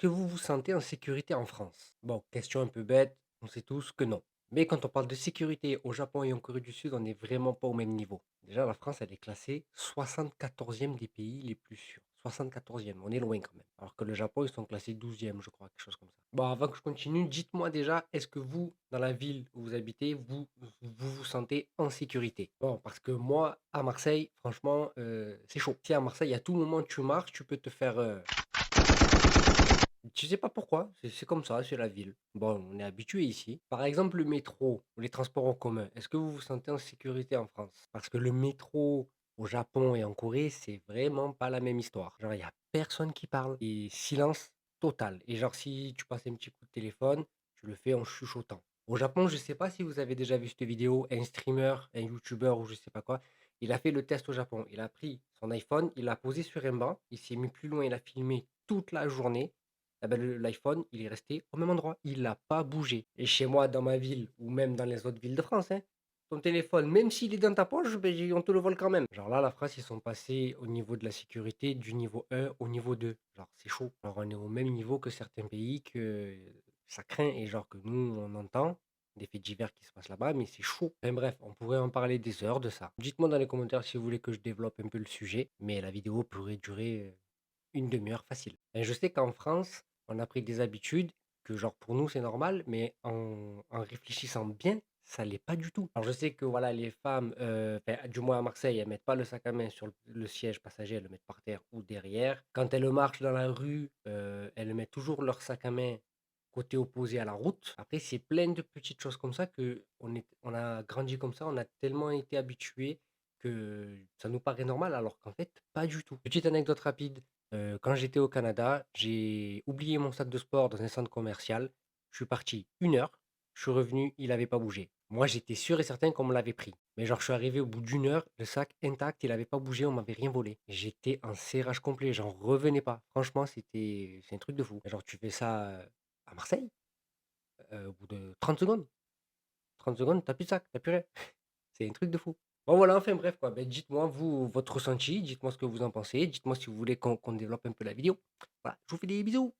que vous vous sentez en sécurité en France? Bon, question un peu bête, on sait tous que non. Mais quand on parle de sécurité au Japon et en Corée du Sud, on n'est vraiment pas au même niveau. Déjà, la France, elle est classée 74e des pays les plus sûrs. 74e, on est loin quand même. Alors que le Japon, ils sont classés 12e, je crois, quelque chose comme ça. Bon, avant que je continue, dites-moi déjà, est-ce que vous, dans la ville où vous habitez, vous sentez en sécurité? Bon, parce que moi, à Marseille, franchement, c'est chaud. Si à Marseille, à tout moment tu marches, tu peux te faire je sais pas pourquoi, c'est comme ça, c'est la ville. Bon, on est habitué ici. Par exemple, le métro ou les transports en commun, est-ce que vous vous sentez en sécurité en France? Parce que le métro au Japon et en Corée, c'est vraiment pas la même histoire. Genre, il y a personne qui parle et silence total. Et genre, si tu passes un petit coup de téléphone, tu le fais en chuchotant. Au Japon, je sais pas si vous avez déjà vu cette vidéo, un streamer, un YouTuber ou je sais pas quoi, il a fait le test au Japon. Il a pris son iPhone, il l'a posé sur un banc, il s'est mis plus loin, il a filmé toute la journée. Ah ben, l'iPhone, il est resté au même endroit. Il n'a pas bougé. Et chez moi, dans ma ville, ou même dans les autres villes de France, hein, ton téléphone, même s'il est dans ta poche, ben, on te le vole quand même. Genre là, la France, ils sont passés au niveau de la sécurité du niveau 1 au niveau 2. Genre, c'est chaud. Genre, on est au même niveau que certains pays que ça craint et genre que nous, on entend des faits divers qui se passent là-bas, mais c'est chaud. Enfin bref, on pourrait en parler des heures de ça. Dites-moi dans les commentaires si vous voulez que je développe un peu le sujet, mais la vidéo pourrait durer une demi-heure facile. Et je sais qu'en France, on a pris des habitudes que, genre, pour nous, c'est normal, mais en réfléchissant bien, ça l'est pas du tout. Alors, je sais que, voilà, les femmes, enfin, du moins à Marseille, elles mettent pas le sac à main sur le siège passager, elles le mettent par terre ou derrière. Quand elles marchent dans la rue, elles mettent toujours leur sac à main côté opposé à la route. Après, c'est plein de petites choses comme ça que on a grandi comme ça, on a tellement été habitués que ça nous paraît normal, alors qu'en fait, pas du tout. Petite anecdote rapide, quand j'étais au Canada, j'ai oublié mon sac de sport dans un centre commercial. Je suis parti 1 heure, je suis revenu, il avait pas bougé. Moi, j'étais sûr et certain qu'on me l'avait pris. Mais genre, je suis arrivé au bout d'1 heure, le sac intact, il avait pas bougé, on m'avait rien volé. J'étais en serrage complet, j'en revenais pas. Franchement, c'est un truc de fou. Genre, tu fais ça, à Marseille, au bout de 30 secondes. 30 secondes, tu plus de sac, tu plus rien. C'est un truc de fou. Bon voilà, enfin bref quoi, ben, dites-moi vous votre ressenti, dites-moi ce que vous en pensez, dites-moi si vous voulez qu'on développe un peu la vidéo. Voilà, je vous fais des bisous.